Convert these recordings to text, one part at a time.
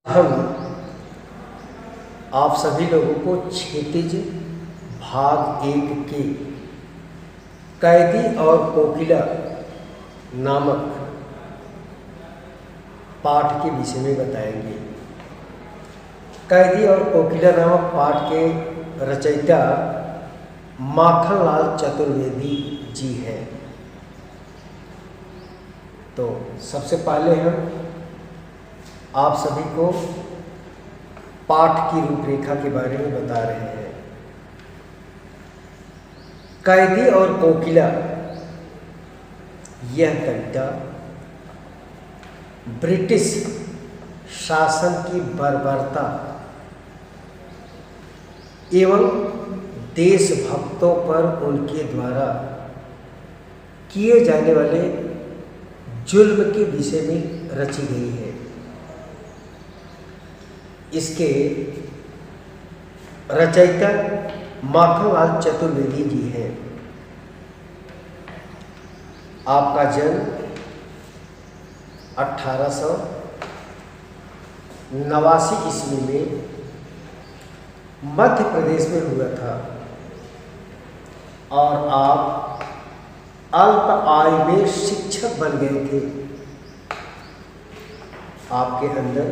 हम आप सभी लोगों को क्षितिज भाग 1 के कैदी और कोकिला नामक पाठ के विषय में बताएंगे। कैदी और कोकिला नामक पाठ के रचयिता माखनलाल चतुर्वेदी जी हैं। तो सबसे पहले हम आप सभी को पाठ की रूपरेखा के बारे में बता रहे हैं। कैदी और कोकिला यह कविता ब्रिटिश शासन की बर्बरता एवं देशभक्तों पर उनके द्वारा किए जाने वाले जुल्म के विषय में रची गई है। इसके रचयिता माखनलाल चतुर्वेदी जी हैं। आपका जन्म 1889 ईस्वी में मध्य प्रदेश में हुआ था और आप अल्प आयु में शिक्षक बन गए थे। आपके अंदर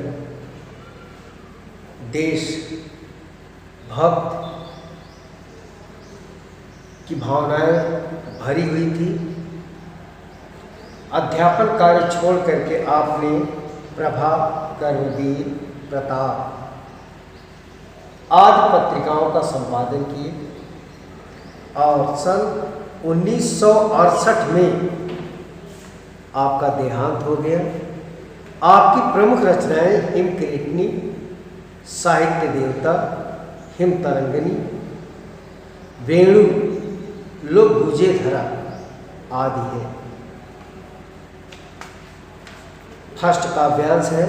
देश भक्त की भावनाएं भरी हुई थी। अध्यापन कार्य छोड़ करके आपने प्रभा, कर्मवीर, प्रताप आदि पत्रिकाओं का संपादन किए और सन 1968 में आपका देहांत हो गया। आपकी प्रमुख रचनाएं हिमकिरीटनी, साहित्य देवता, हिमतरंगिनी, वेणु, लोक गुजे धरा आदि है। फर्स्ट काव्यांश है,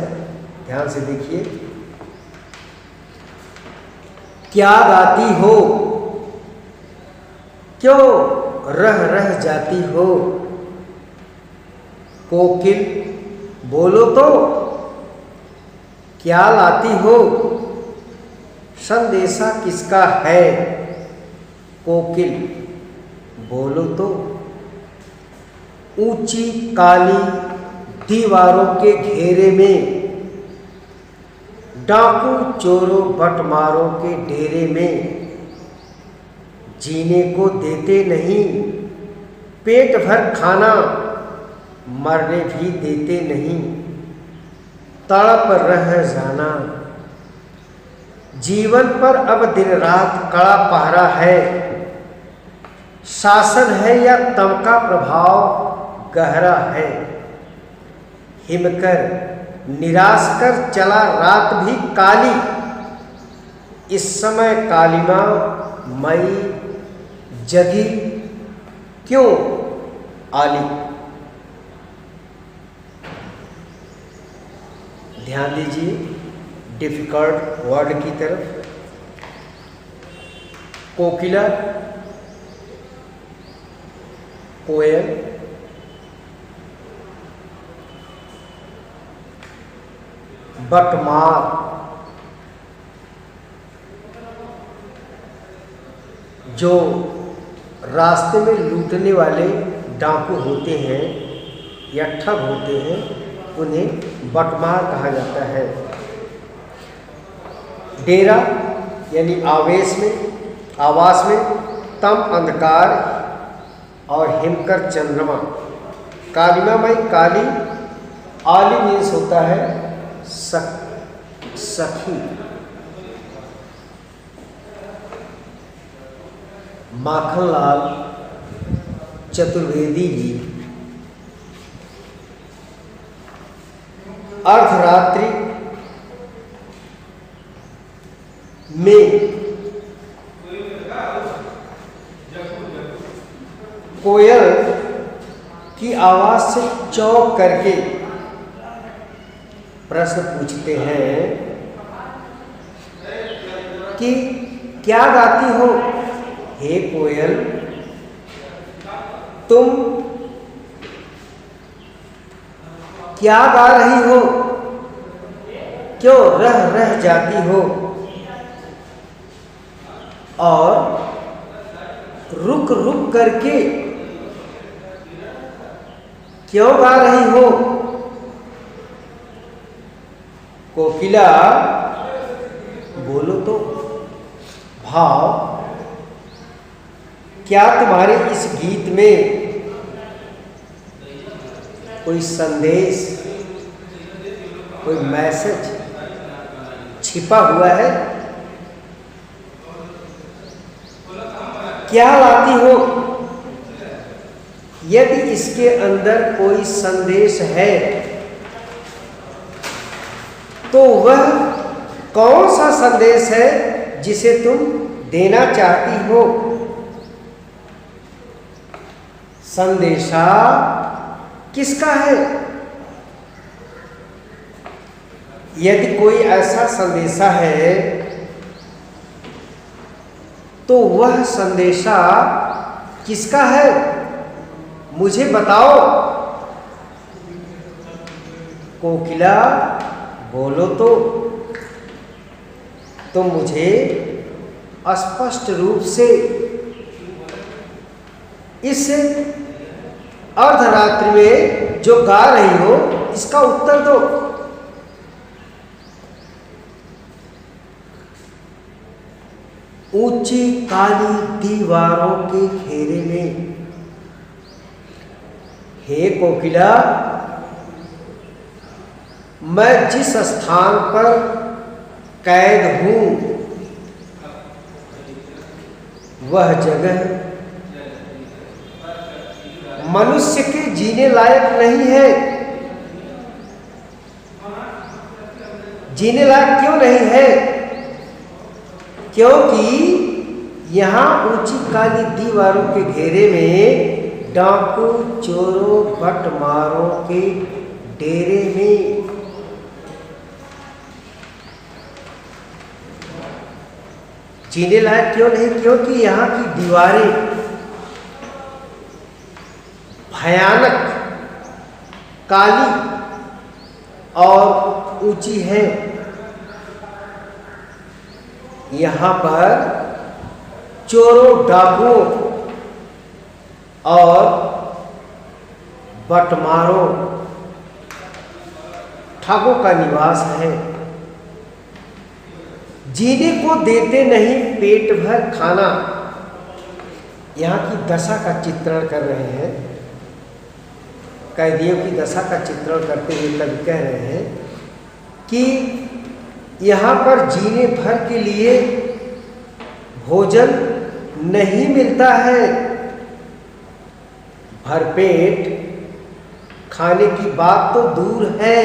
ध्यान से देखिए। क्या गाती हो, क्यों रह रह जाती हो, कोकिल बोलो तो क्या लाती हो, संदेशा किसका है, कोकिल बोलो तो। ऊंची काली दीवारों के घेरे में, डाकू चोरों बटमारों के डेरे में, जीने को देते नहीं, पेट भर खाना मरने भी देते नहीं, तड़प रह जाना। जीवन पर अब दिन रात कड़ा पहरा है, शासन है या तम का प्रभाव गहरा है। हिमकर निराश कर चला रात भी काली, इस समय कालिमा मई जगी क्यों आली। ध्यान दीजिए डिफिकल्ट वर्ड की तरफ। कोकिला, कोयल, बटमार, जो रास्ते में लूटने वाले डाकू होते हैं या ठग होते हैं, उन्हें बटमार कहा जाता है। डेरा यानी आवास में तम अंधकार और हिमकर चंद्रमा। कालिमा मई काली, आली मीन्स होता है सखी। माखनलाल चतुर्वेदी जी अर्धरात्रि में कोयल की आवाज से चौंक करके प्रश्न पूछते हैं कि क्या गाती हो हे कोयल, तुम क्या गा रही हो, क्यों रह जाती हो और रुक रुक करके क्यों गा रही हो? कोकिला बोलो तो। भाव, क्या तुम्हारे इस गीत में कोई संदेश, कोई मैसेज छिपा हुआ है? क्या लाती हो? यदि इसके अंदर कोई संदेश है तो वह कौन सा संदेश है जिसे तुम देना चाहती हो? संदेशा किसका है? यदि कोई ऐसा संदेशा है तो वह संदेशा किसका है? मुझे बताओ। कोकिला बोलो तो मुझे स्पष्ट रूप से इस अर्धरात्रि में जो गा रही हो इसका उत्तर दो। ऊंची काली दीवारों के घेरे में, हे कोकिला, मैं जिस स्थान पर कैद हूं वह जगह मनुष्य के जीने लायक नहीं है। जीने लायक क्यों नहीं है? क्योंकि यहाँ ऊंची काली दीवारों के घेरे में डाकू चोरों बटमारों के डेरे में जीने लायक क्यों नहीं? क्योंकि यहाँ की दीवारें भयानक, काली और ऊंची है। यहाँ पर चोरों डाकुओं और बटमारों ठगों का निवास है। जीने को देते नहीं पेट भर खाना। यहाँ की दशा का चित्रण कर रहे हैं, कैदियों की दशा का चित्रण करते हुए कवि कह रहे हैं कि यहाँ पर जीने भर के लिए भोजन नहीं मिलता है। भरपेट खाने की बात तो दूर है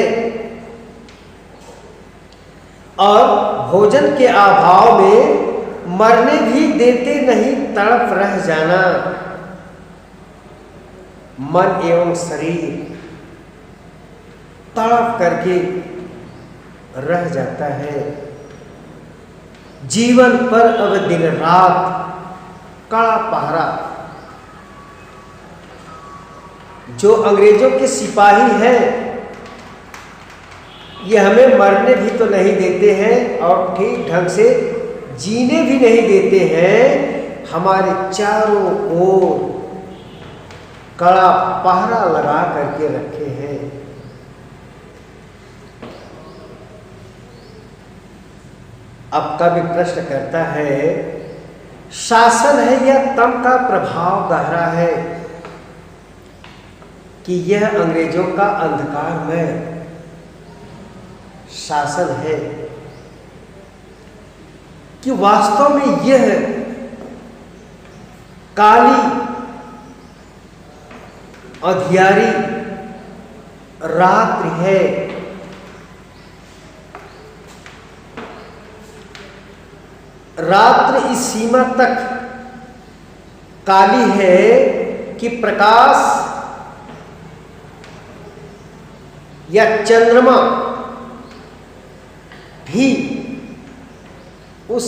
और भोजन के अभाव में मरने भी देते नहीं, तड़प रह जाना। मन एवं शरीर तड़प करके रह जाता है। जीवन पर अब दिन रात कड़ा पहरा। जो अंग्रेजों के सिपाही हैं ये हमें मरने भी तो नहीं देते हैं और ठीक ढंग से जीने भी नहीं देते हैं। हमारे चारों ओर कड़ा पहरा लगा करके रखे हैं। अब कवि प्रश्न करता है, शासन है या तम का प्रभाव गहरा है कि यह अंग्रेजों का अंधकारमय शासन है कि वास्तव में यह काली अंधियारी रात्रि है। रात्रि इस सीमा तक काली है कि प्रकाश या चंद्रमा भी उस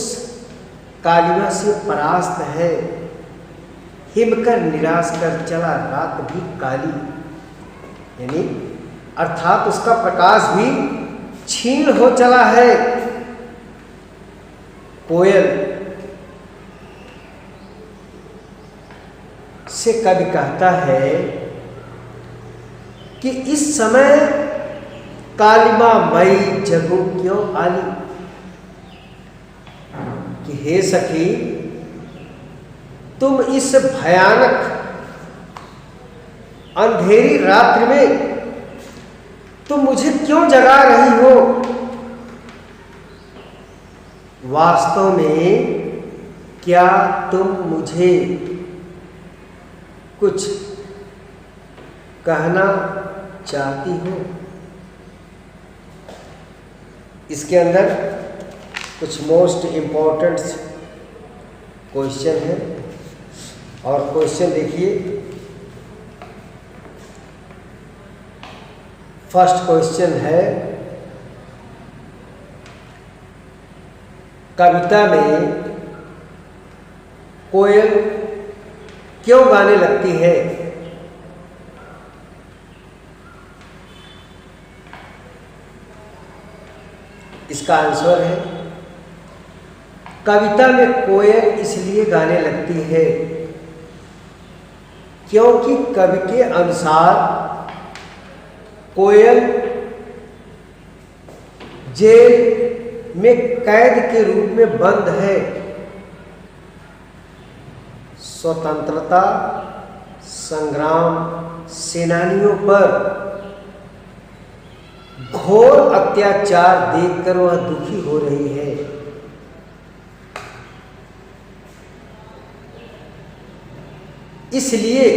कालिमा से परास्त है। हिमकर निराश कर चला रात भी काली, यानी अर्थात उसका प्रकाश भी क्षीण हो चला है। कोयल से कवि कहता है कि इस समय कालिमा मई जगू क्यों आली, कि हे सखी तुम इस भयानक अंधेरी रात्रि में तुम मुझे क्यों जगा रही हो। वास्तव में क्या तुम मुझे कुछ कहना चाहती हो। इसके अंदर कुछ मोस्ट इम्पॉर्टेंट क्वेश्चन है और क्वेश्चन देखिए। फर्स्ट क्वेश्चन है, कविता में कोयल क्यों गाने लगती है। इसका आंसर है, कविता में कोयल इसलिए गाने लगती है क्योंकि कवि के अनुसार कोयल जेल में कैद के रूप में बंद है। स्वतंत्रता संग्राम सेनानियों पर घोर अत्याचार देखकर वह दुखी हो रही है। इसलिए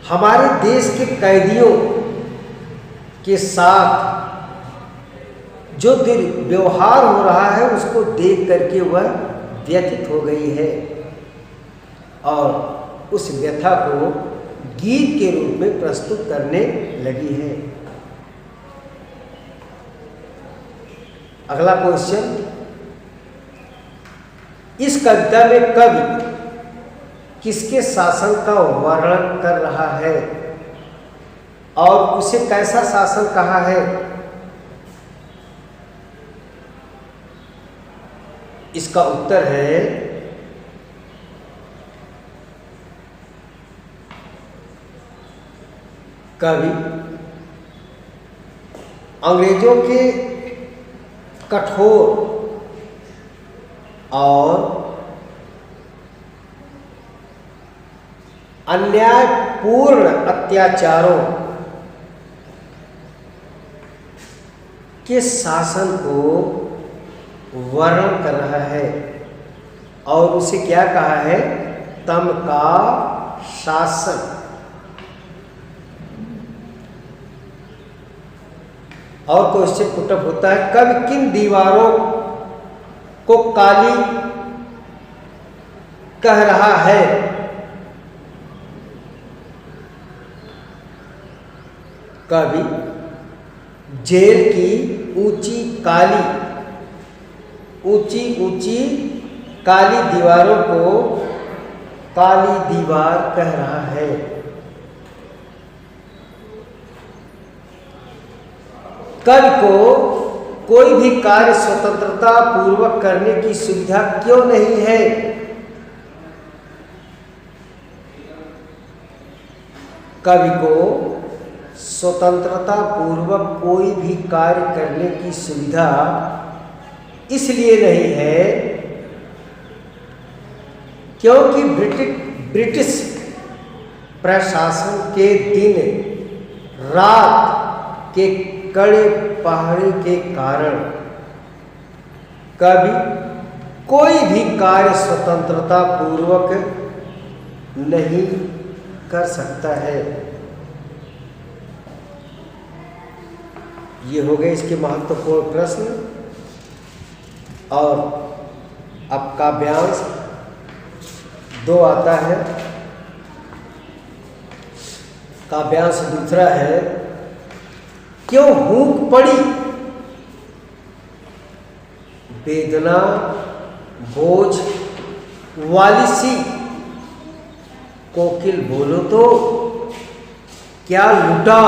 हमारे देश के कैदियों के साथ जो दुर्व्यवहार हो रहा है उसको देख करके वह व्यथित हो गई है और उस व्यथा को गीत के रूप में प्रस्तुत करने लगी है। अगला क्वेश्चन, इस कविता में कवि किसके शासन का वर्णन कर रहा है और उसे कैसा शासन कहा है। इसका उत्तर है, कवि अंग्रेजों के कठोर और अन्यायपूर्ण अत्याचारों के शासन को वर्णन कर रहा है और उसे क्या कहा है, तम का शासन। और क्वेश्चन पुटअप होता है, कवि किन दीवारों को काली कह रहा है। कवि जेल की ऊंची काली दीवारों को काली दीवार कह रहा है। कवि को कोई भी कार्य स्वतंत्रता पूर्वक करने की सुविधा क्यों नहीं है। कवि को स्वतंत्रता पूर्वक कोई भी कार्य करने की सुविधा इसलिए नहीं है क्योंकि ब्रिटिश प्रशासन के दिन रात के कड़े पहरे के कारण कभी कोई भी कार्य स्वतंत्रता पूर्वक नहीं कर सकता है। ये हो गए इसके महत्वपूर्ण प्रश्न। और अब काव्यांश 2 आता है। काव्यांश दूसरा है, क्यों भूख पड़ी वेदना बोझ वाली सी कोकिल बोलो तो क्या लुटा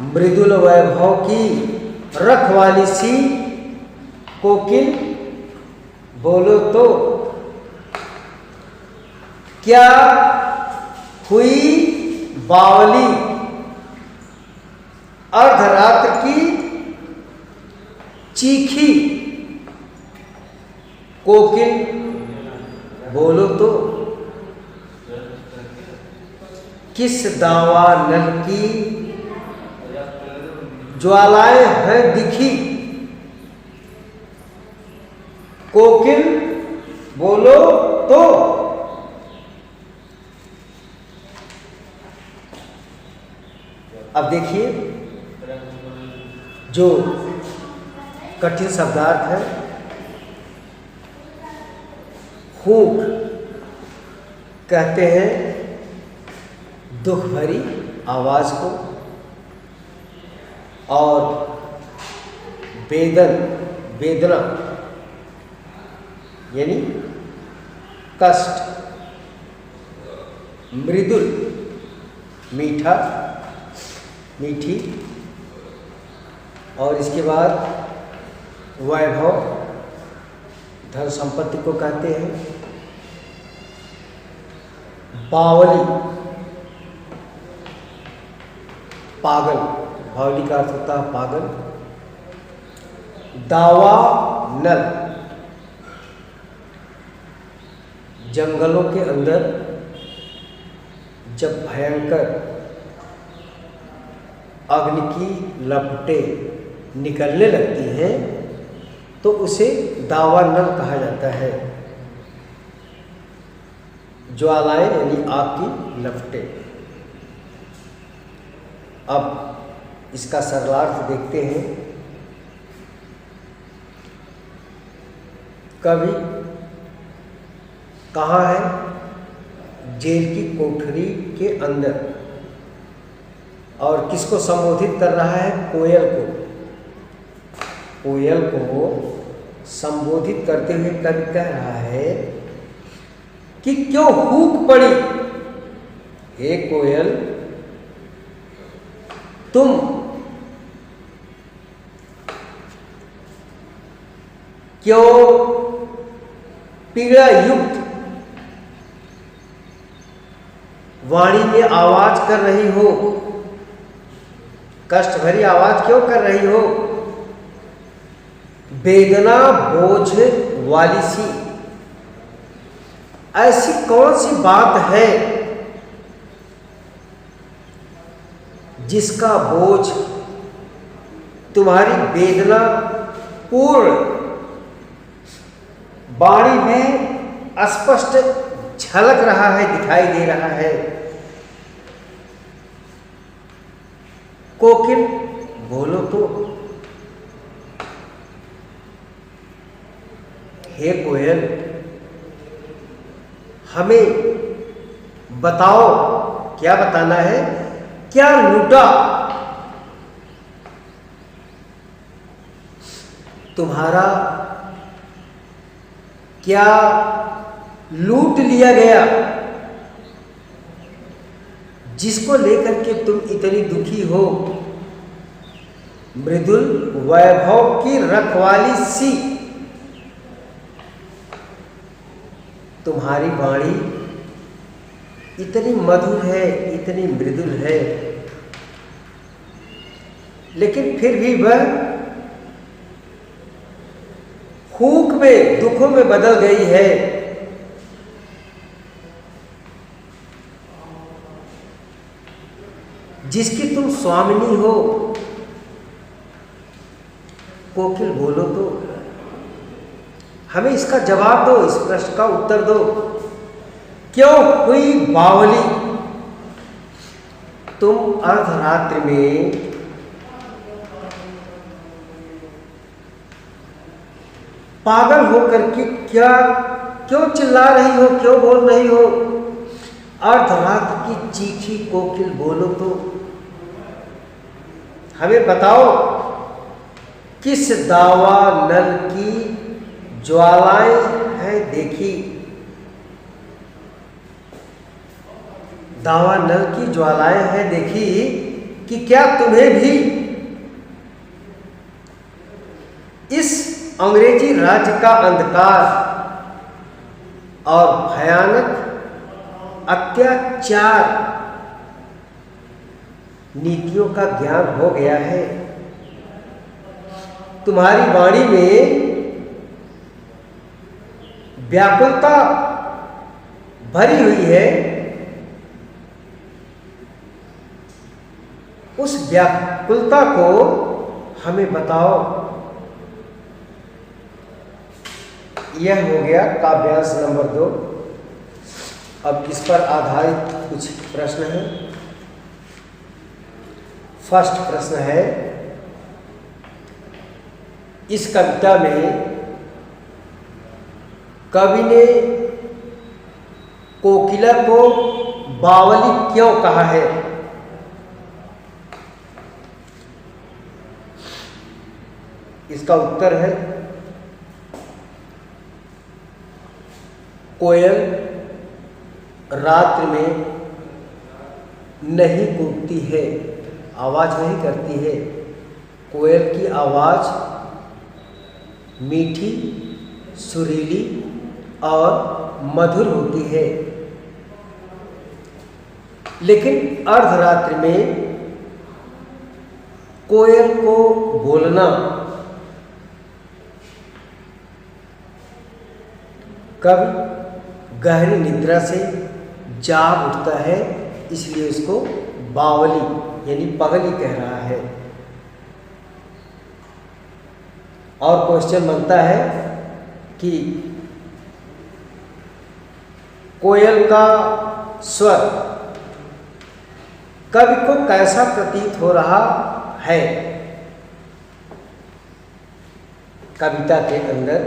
मृदुल वैभव की रखवाली सी कोकिल बोलो तो क्या हुई बावली अर्धरात्र की चीखी कोकिल बोलो तो किस दावा नल की ज्वालाएं हैं दिखी कोकिल बोलो तो। अब देखिए जो कठिन शब्दार्थ है हुक कहते हैं दुख भरी आवाज को और वेदना यानी कष्ट, मृदुल मीठा मीठी, और इसके बाद वैभव धन संपत्ति को कहते हैं, बावली पागल, बावली का अर्थ होता है पागल, दावा नल जंगलों के अंदर जब भयंकर अग्नि की लपटें निकलने लगती हैं तो उसे दावा नल कहा जाता है। ज्वालाएं यानी आग की लपटें। अब इसका सरलार्थ देखते हैं। कवि कहाँ है? जेल की कोठरी के अंदर, और किसको संबोधित कर रहा है? कोयल को। कोयल को संबोधित करते हुए कवि कह रहा है कि क्यों हूक पड़ी हे कोयल, तुम क्यों पीड़ा युक्त वाणी में आवाज कर रही हो, कष्ट भरी आवाज क्यों कर रही हो? वेदना बोझ वाली सी, ऐसी कौन सी बात है जिसका बोझ तुम्हारी वेदना पूर्ण वाणी में स्पष्ट झलक रहा है, दिखाई दे रहा है। कोकिल बोलो तो, हे कोयल हमें बताओ, क्या बताना है? क्या लूटा तुम्हारा, क्या लूट लिया गया जिसको लेकर के तुम इतनी दुखी हो? मृदुल वैभव की रखवाली सी तुम्हारी वाणी इतनी मधुर है, इतनी मृदुल है, लेकिन फिर भी वह हूक में, दुखों में बदल गई है। जिसकी तुम स्वामिनी हो। कोकिल बोलो तो, हमें इसका जवाब दो, इस प्रश्न का उत्तर दो। क्यों हुई बावली तुम अर्धरात्रि में पागल होकर के क्यों चिल्ला रही हो, क्यों बोल रही हो? अर्धरात्र की चीखी कोकिल बोलो तो, हमें बताओ किस दावा नल की ज्वालाएं हैं देखी? दावा नल की ज्वालाएं हैं देखी कि क्या तुम्हें भी इस अंग्रेजी राज्य का अंधकार और भयानक अत्याचार नीतियों का ज्ञान हो गया है? तुम्हारी वाणी में व्याकुलता भरी हुई है। उस व्याकुलता को हमें बताओ। यह हो गया काव्यांश नंबर 2। अब इस पर आधारित कुछ प्रश्न हैं। फर्स्ट प्रश्न है, इस कविता में कवि ने कोकिला को बावली क्यों कहा है? इसका उत्तर है, कोयल रात्रि में नहीं कूकती है, आवाज नहीं करती है। कोयल की आवाज मीठी, सुरीली और मधुर होती है, लेकिन अर्धरात्रि में कोयल को बोलना कब गहरी निद्रा से जाग उठता है, इसलिए उसको बावली यानी पगली कह रहा है। और क्वेश्चन बनता है कि कोयल का स्वर कवि को कैसा प्रतीत हो रहा है? कविता के अंदर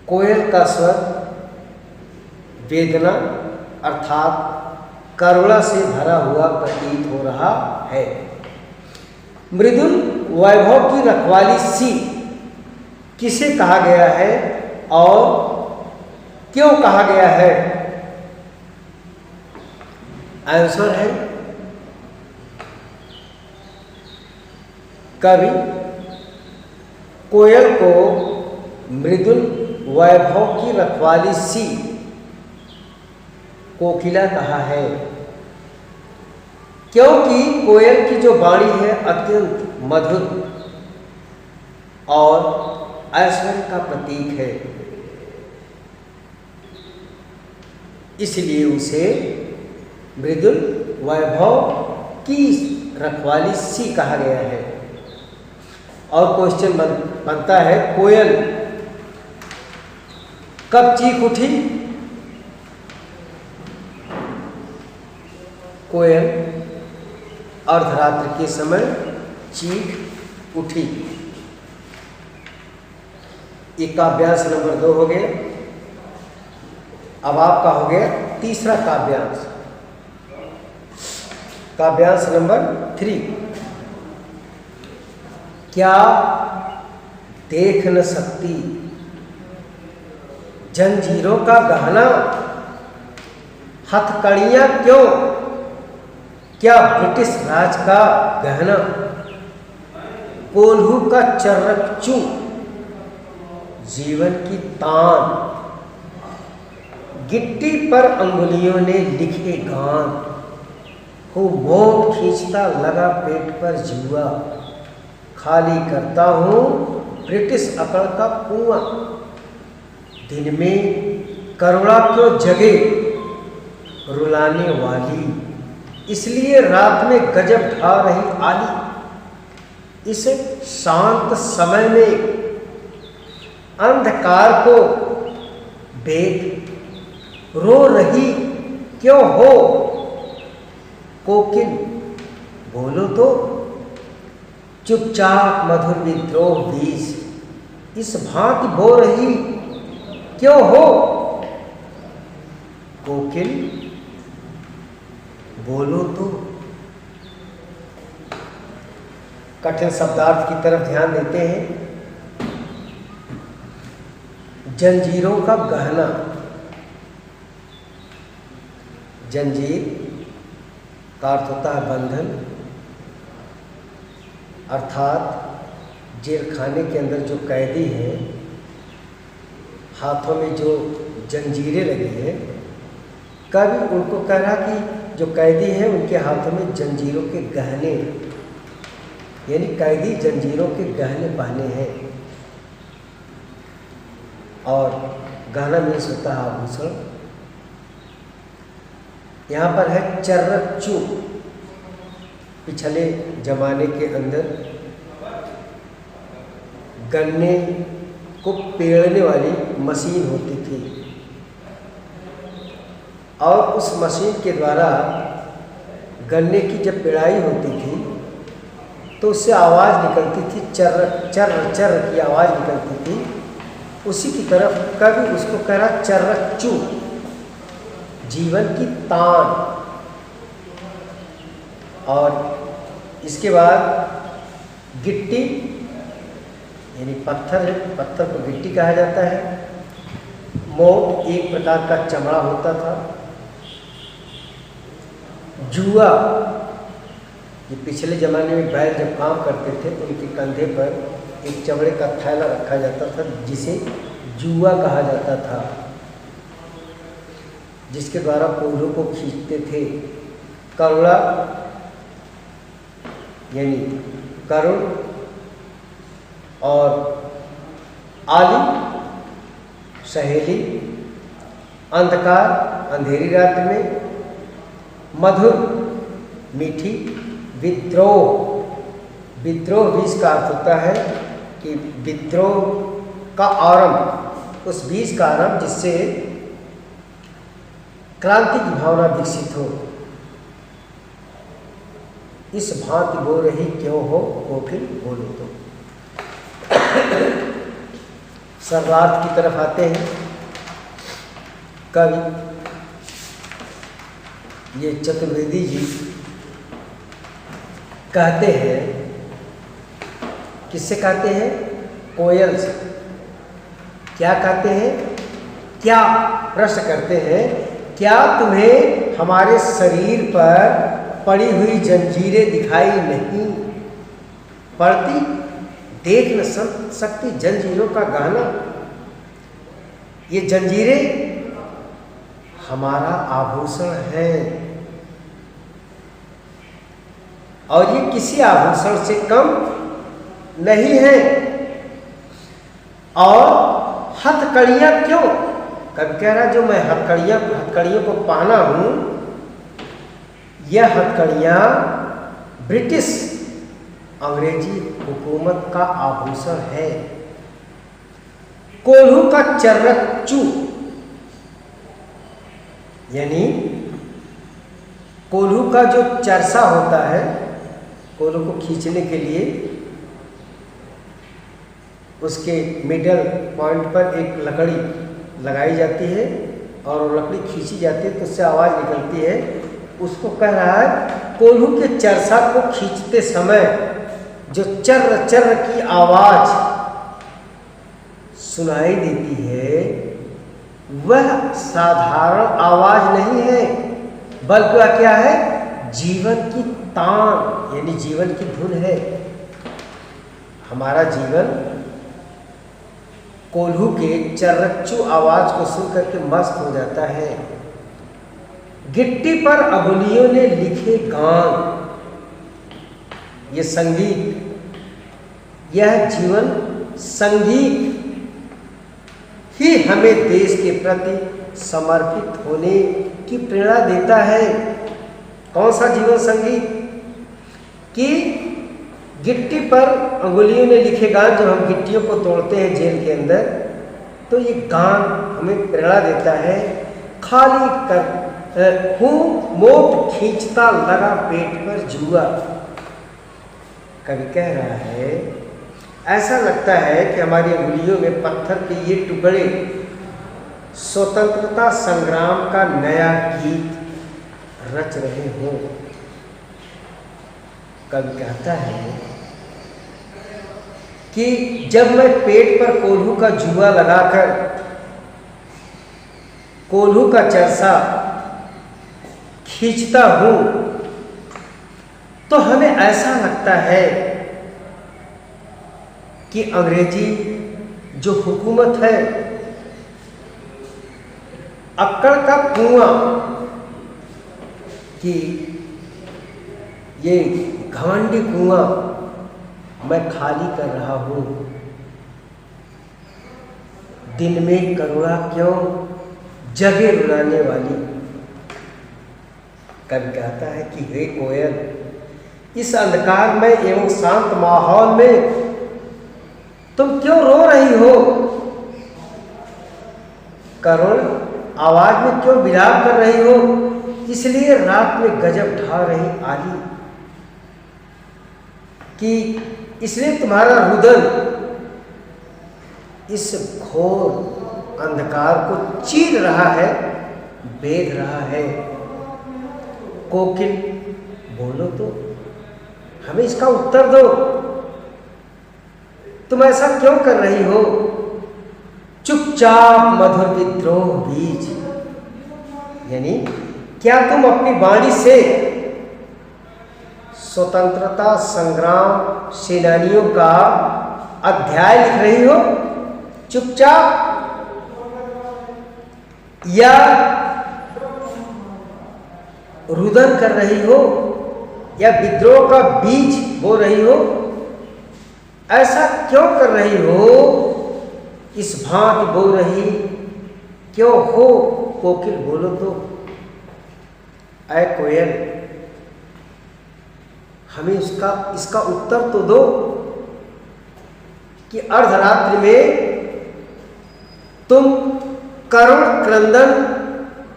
कोयल का स्वर वेदना अर्थात करुणा से भरा हुआ प्रतीत हो रहा है। मृदुल वैभव की रखवाली सी किसे कहा गया है और क्यों कहा गया है? आंसर है, कवि कोयल को मृदुल वैभव की रखवाली सी कोकिला कहा है, क्योंकि कोयल की जो वाणी है अत्यंत मधुर और ऐश्वर्य का प्रतीक है, इसलिए उसे मृदुल वैभव की रखवाली सी कहा गया है। और क्वेश्चन बनता है, कोयल कब चीख उठी? कोयल अर्धरात्रि के समय चीख उठी। ये काव्यांश नंबर 2 हो गया। अब आपका हो गया तीसरा काव्यांश, काव्यांश नंबर 3। क्या देख न सकती जंजीरों का गहना, हथकड़ियां क्यों, क्या ब्रिटिश राज का गहना, कोल्हू का चर्रकचू, जीवन की तान, गिट्टी पर अंगुलियों ने लिखे गान, हो मोट खींचता लगा पेट पर जुआ, खाली करता हूँ ब्रिटिश अकड़ का कुआं, दिन में करुणा क्यों जगे रुलाने वाली, इसलिए रात में गजब ढा रही आली, इस शांत समय में अंधकार को देख रो रही क्यों हो, कोकिल बोलो तो, चुपचाप मधुर विद्रोह बीज इस भांति बो रही क्यों हो, कोकिल बोलो तो। कठिन शब्दार्थ की तरफ ध्यान देते हैं। जंजीरों का गहना, जंजीर का अर्थ होता है बंधन, अर्थात जेल खाने के अंदर जो कैदी हैं, हाथों में जो जंजीरें लगी हैं, कभी उनको कह रहा कि जो कैदी हैं उनके हाथों में जंजीरों के गहने, यानी कैदी जंजीरों के गहने पहने हैं। और गहना मीन्स होता है आभूषण। यहाँ पर है चर्रच्चू। पिछले जमाने के अंदर गन्ने को पेड़ने वाली मशीन होती थी और उस मशीन के द्वारा गन्ने की जब पेड़ाई होती थी तो उससे आवाज़ निकलती थी, चर्र चर्र चर्र की आवाज़ निकलती थी। उसी की तरफ कभी उसको कह रहा चर्रच्चू, जीवन की तान। और इसके बाद गिट्टी, यानी पत्थर है, पत्थर को गिट्टी कहा जाता है। मोट एक प्रकार का चमड़ा होता था। जुआ, ये पिछले ज़माने में बैल जब काम करते थे तो उनके कंधे पर एक चमड़े का थैला रखा जाता था जिसे जुआ कहा जाता था, जिसके द्वारा कोल्हू को खींचते थे। करुणा यानी करुण, और आली सहेली, अंधकार अंधेरी रात में, मधुर मीठी, विद्रोह, विद्रोह बीज का अर्थ होता है कि विद्रोह का आरंभ, उस बीज का आरंभ जिससे क्रांति की भावना विकसित हो। इस भांति बो रही क्यों हो कोकिल बोलो तो। सर्वार्थ की तरफ आते हैं। कवि ये चतुर्वेदी जी कहते हैं, किससे कहते हैं? कोयल से। क्या कहते हैं? क्या प्रश्न करते हैं, क्या तुम्हें हमारे शरीर पर पड़ी हुई जंजीरें दिखाई नहीं पड़ती? देख न सकती जंजीरों का गहना। ये जंजीरें हमारा आभूषण है और ये किसी आभूषण से कम नहीं है। और हथकड़ियाँ क्यों? कभी कह रहा जो मैं हथकड़ियों को पहना हूँ, यह हथकड़ियाँ ब्रिटिश अंग्रेजी हुकूमत का आभूषण है। कोल्हू का चर्रच्चू यानी कोल्हू का जो चरसा होता है, कोल्हू को खींचने के लिए उसके मिडल पॉइंट पर एक लकड़ी लगाई जाती है और वो लकड़ी खींची जाती है तो उससे आवाज़ निकलती है। उसको कह रहा है कोल्हू के चरसा को खींचते समय जो चर्र चर्र की आवाज़ सुनाई देती है वह साधारण आवाज़ नहीं है, बल्कि वह क्या है? जीवन की तान यानी जीवन की धुन है। हमारा जीवन कोल्हू के चर्रच्चू आवाज़ को सुन करके मस्त हो जाता है। गिट्टी पर अबुलियों ने लिखे गान, ये संगीत, यह जीवन संगीत ही हमें देश के प्रति समर्पित होने की प्रेरणा देता है। कौन सा जीवन संगीत? कि गिट्टी पर अंगुलियों ने लिखे गान, जब हम गिट्टियों को तोड़ते हैं जेल के अंदर तो ये गान हमें प्रेरणा देता है। खाली कर हूँ मोट खींचता लगा पेट पर जुआ। कवि कह रहा है ऐसा लगता है कि हमारी अंगुलियों में पत्थर के ये टुकड़े स्वतंत्रता संग्राम का नया गीत रच रहे हों। कवि कहता है कि जब मैं पेट पर कोल्हू का जुआ लगाकर कोल्हू का चरसा खींचता हूँ तो हमें ऐसा लगता है कि अंग्रेजी जो हुकूमत है, अक्कड़ का कुआं, कि ये घमंडी कुआं मैं खाली कर रहा हूँ। दिन में करुणा क्यों जगे रुलाने वाली। कवि कहता है कि हे कोयल, इस अंधकार में एवं शांत माहौल में तुम क्यों रो रही हो? करुण आवाज में क्यों विलाप कर रही हो? इसलिए रात में गजब ढा रही आली, कि इसलिए तुम्हारा रुदन इस घोर अंधकार को चीर रहा है, बेध रहा है। कोकिल बोलो तो, हमें इसका उत्तर दो। तुम ऐसा क्यों कर रही हो? चुपचाप मधुर विद्रोह बीज, यानी क्या तुम अपनी वाणी से स्वतंत्रता संग्राम सेनानियों का अध्याय लिख रही हो चुपचाप, या रुदन कर रही हो, या विद्रोह का बीज बो रही हो? ऐसा क्यों कर रही हो? इस भांति बो रही क्यों हो? कोकिल बोलो तो। ऐ कोयल, हमें इसका उत्तर तो दो कि अर्धरात्रि में तुम करुण क्रंदन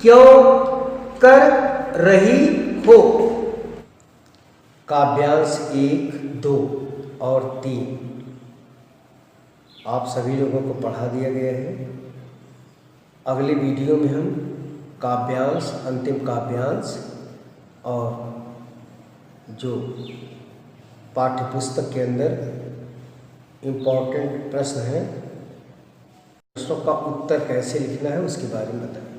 क्यों कर रही हो? काव्यांश 1, 2 और 3 आप सभी लोगों को पढ़ा दिया गया है। अगले वीडियो में हम काव्यांश, अंतिम काव्यांश और जो पाठ्य पुस्तक के अंदर इम्पोर्टेंट प्रश्न हैं, प्रश्नों का उत्तर कैसे लिखना है उसके बारे में बताएं।